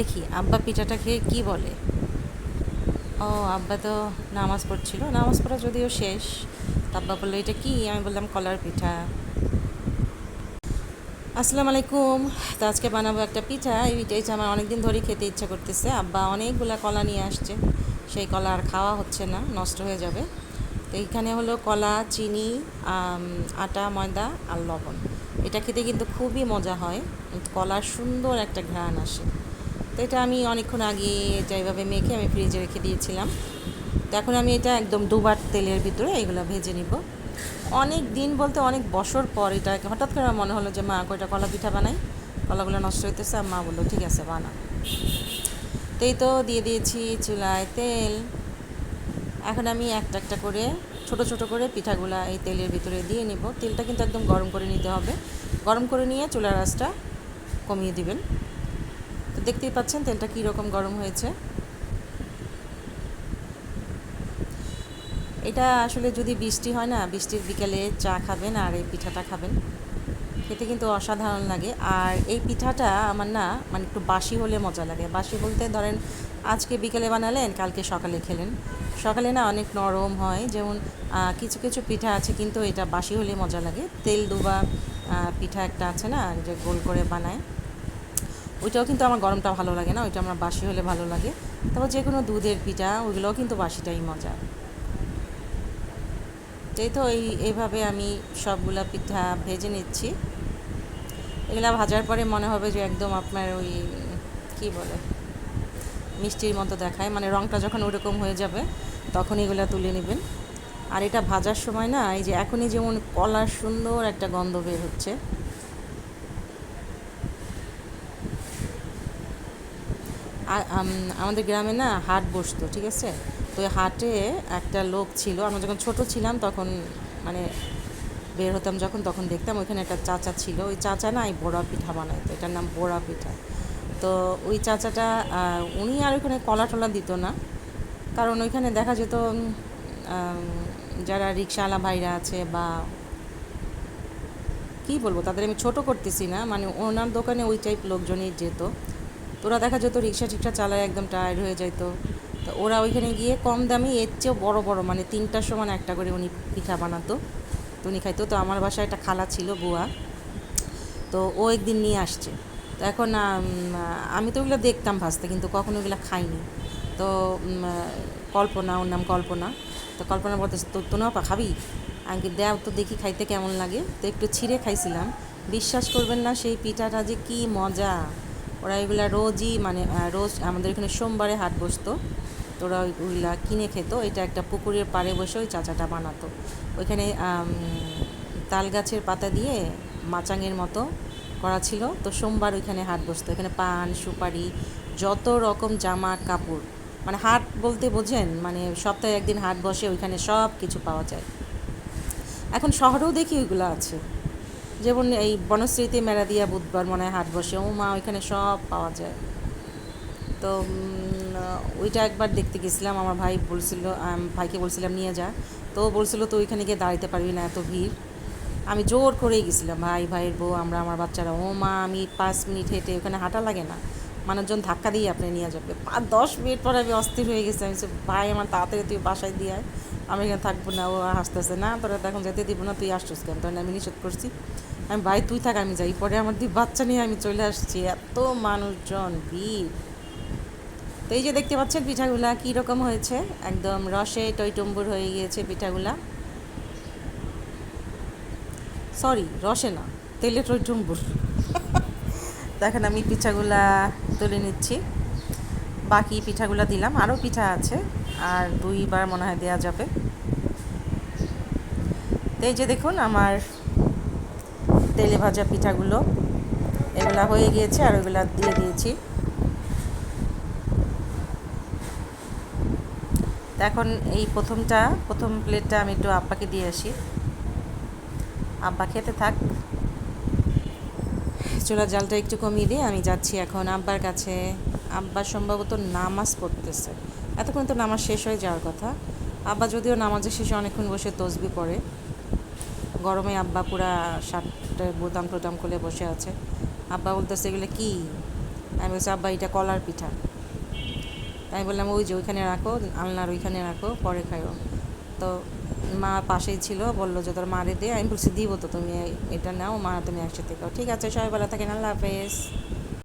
দেখি আব্বা পিঠাটা খেয়ে কি বলে। ও, আব্বা তো নামাজ পড়ছিল, নামাজ পড়া যদিও শেষ। তো আব্বা বললো এটা কি, আমি বললাম কলার পিঠা। আসসালামু আলাইকুম। তো আজকে বানাবো একটা পিঠা। এই পিঠাটা আমার অনেক দিন ধরেই খেতে ইচ্ছা করতেছে। আব্বা অনেকগুলা কলা নিয়ে আসছে, সেই কলা আর খাওয়া হচ্ছে না, নষ্ট হয়ে যাবে। তো এইখানে হলো কলা, চিনি, আটা, ময়দা আর লবণ। এটা খেতে কিন্তু খুবই মজা হয়, কলার সুন্দর একটা ঘ্রাণ আসে। তো এটা আমি অনেকক্ষণ আগে এটা এইভাবে মেখে আমি ফ্রিজে রেখে দিয়েছিলাম। তো এখন আমি এটা একদম দুবার তেলের ভিতরে এগুলো ভেজে নিব। অনেক দিন বলতে অনেক বছর পর এটা হঠাৎ করে আমার মনে হলো যে মা কয়টা কলা পিঠা বানাই, কলাগুলো নষ্ট হইতেছে। আর মা বললো ঠিক আছে বানা। তো এই তো দিয়ে দিয়েছি চুলায় তেল। এখন আমি একটা একটা করে ছোট ছোট করে পিঠাগুলা এই তেলের ভিতরে দিয়ে নিব। তেলটা কিন্তু একদম গরম করে নিতে হবে। গরম করে নিয়ে চুলার আঁচটা কমিয়ে দিবেন। তো দেখতেই পাচ্ছেন তেলটা কীরকম গরম হয়েছে। এটা আসলে যদি বৃষ্টি হয় না, বৃষ্টির বিকেলে চা খাবেন আর এই পিঠাটা খাবেন, খেতে কিন্তু অসাধারণ লাগে। আর এই পিঠাটা আমার না মানে একটু বাসি হলে মজা লাগে। বাসি বলতে ধরেন আজকে বিকেলে বানালেন, কালকে সকালে খেলেন, সকালে না অনেক নরম হয়। যেমন কিছু কিছু পিঠা আছে কিন্তু এটা বাসি হলে মজা লাগে। তেল দুবা পিঠা একটা আছে না, যে গোল করে বানায়, ওইটাও কিন্তু আমার গরমটা ভালো লাগে না, ওইটা আমার বাসি হলে ভালো লাগে। তারপর যে কোনো দুধের পিঠা ওইগুলোও কিন্তু বাসিটাই মজা। এই তো এইভাবে আমি সবগুলা পিঠা ভেজে নিচ্ছি। এগুলা ভাজার পরে মনে হবে যে একদম আপনার ওই কি বলে মিষ্টির মতো দেখায়, মানে রঙটা যখন ওরকম হয়ে যাবে তখন এগুলা তুলে নেবেন। আর এটা ভাজার সময় না, এই যে এখনই যেমন কলার সুন্দর একটা গন্ধ বের হচ্ছে। আমাদের গ্রামে না হাট বসতো, ঠিক আছে। তো ওই হাটে একটা লোক ছিল, আমরা যখন ছোট ছিলাম তখন মানে বের হতাম যখন, তখন দেখতাম ওইখানে একটা চাচা ছিল। ওই চাচা না এই বড়া পিঠা বানাইতো, এটার নাম বড়া পিঠা। তো ওই চাচাটা উনি আর ওইখানে কলা টলা দিত না, কারণ ওইখানে দেখা যেত আম, যারা রিক্সাওয়ালা ভাইরা আছে বা কী বলবো তাদের আমি ছোট করতেছি না, মানে ওনার দোকানে ওই টাইপ লোকজনই যেত। তোরা দেখা যেত রিক্সা টিক্সা চালায় একদম টায়ার্ড হয়ে যাইতো। তো ওরা ওইখানে গিয়ে কম দামি এর চেয়েও বড় বড় মানে 3টার সমান একটা করে উনি পিঠা বানাতো, তো উনি খাইতো। তো আমার বাসায় একটা খালা ছিল বুয়া, তো ও একদিন নিয়ে আসছে। তো এখন আমি তো ওগুলো দেখতাম ভাজতে, কিন্তু কখনো ওগুলো খাইনি। তো কল্পনা, ওর নাম কল্পনা। তো কল্পনা বলতেছে তো তো না খাবি, আমি দেও তো দেখি খাইতে কেমন লাগে। তো একটু ছিঁড়ে খাইছিলাম, বিশ্বাস করবেন না সেই পিঠাটা যে কী মজা। ওরা এগুলা রোজই মানে রোজ আমাদের এখানে সোমবারে হাট বসতো, তো ওরা ওইগুলা কিনে খেত। এটা একটা পুকুরের পাড়ে বসে ওই চাচাটা বানাতো। ওইখানে তাল গাছের পাতা দিয়ে মাচাঙের মতো করা ছিল। তো সোমবার ওইখানে হাট বসতো, এখানে পান সুপারি যত রকম জামা কাপড়, মানে হাট বলতে বোঝেন মানে সপ্তাহে একদিন হাট বসে, ওইখানে সব কিছু পাওয়া যায়। এখন শহরেও দেখি ওইগুলো আছে, যেমন এই বনশ্রীতে মেলা দিয়া বুধবার মনে হয় হাট বসে, ও মা ওইখানে সব পাওয়া যায়। তো ওইটা একবার দেখতে গেছিলাম, আমার ভাই বলছিল, ভাইকে বলছিলাম নিয়ে যা। তো ও বলছিল তো ওইখানে গিয়ে দাঁড়াতে পারবি না, এত ভিড়। আমি জোর করেই গেছিলাম, ভাই ভাইয়ের বউ আমরা আমার বাচ্চারা। ও মা আমি 5 মিনিট হেঁটে, ওখানে হাঁটা লাগে না, মানুষজন ধাক্কা দিয়ে আপনি নিয়ে যাবে। 10 মিনিট পরে আমি অস্থির হয়ে গেছি। আমি বলছি, ভাই আমার তাড়াতাড়ি তুই বাসায় দিয়ে আয়, আমি এখানে থাকবো না। ও হাসতেছে, না তোরা তো এখন যেতে দিব না, তুই আসছিস কেন, তখন আমি নিষেধ করছি। আমি ভাই তুই থাক আমি যাই। পরে আমার 2 বাচ্চা নিয়ে আমি চলে আসছি, এত মানুষজন ভিড়। তো এই যে দেখতে পাচ্ছেন পিঠাগুলা কীরকম হয়েছে, একদম রসে টইটম্বুর হয়ে গিয়েছে পিঠাগুলা। সরি, রসে না, তেলে টইটম্বুর। দেখেন আমি পিঠাগুলা তুলে নিচ্ছি, বাকি পিঠাগুলা দিলাম, আরও পিঠা আছে, আর 2বার মনে হয় দেওয়া যাবে। তো এই যে দেখুন আমার তেলে ভাজা পিঠাগুলো, এগুলা হয়ে গিয়েছে, আর ওইগুলা দিয়ে দিয়েছি। তো এখন এই প্রথম প্লেটটা আমি একটু আব্বাকে দিয়ে আসি, আব্বা খেতে থাক। চুলার জালটা একটু কমিয়ে দিয়ে আমি যাচ্ছি এখন আব্বার কাছে। আব্বা সম্ভবত নামাজ পড়তেছে, এতক্ষণ তো নামাজ শেষ হয়ে যাওয়ার কথা। আব্বা যদিও নামাজের শেষে অনেকক্ষণ বসে তসবি পড়ে, গরমে আব্বা পুরা শার্টের বোতাম টোতাম খুলে বসে আছে। আব্বা বলতেছে এগুলো কী, আমি বলছি আব্বা এটা কলার পিঠা। তাই বললাম ওই যে ওইখানে রাখো, আলনার ওইখানে রাখো, পরে খাইও। তো মা পাশেই ছিল, বললো যে তোর মারে দে। আমি বলছি দিব তো, তুমি এটা নাও মা, তুমি একসাথে খাও। ঠিক আছে, সবাই ভালো থাকেন, আল্লাহ হাফেজ।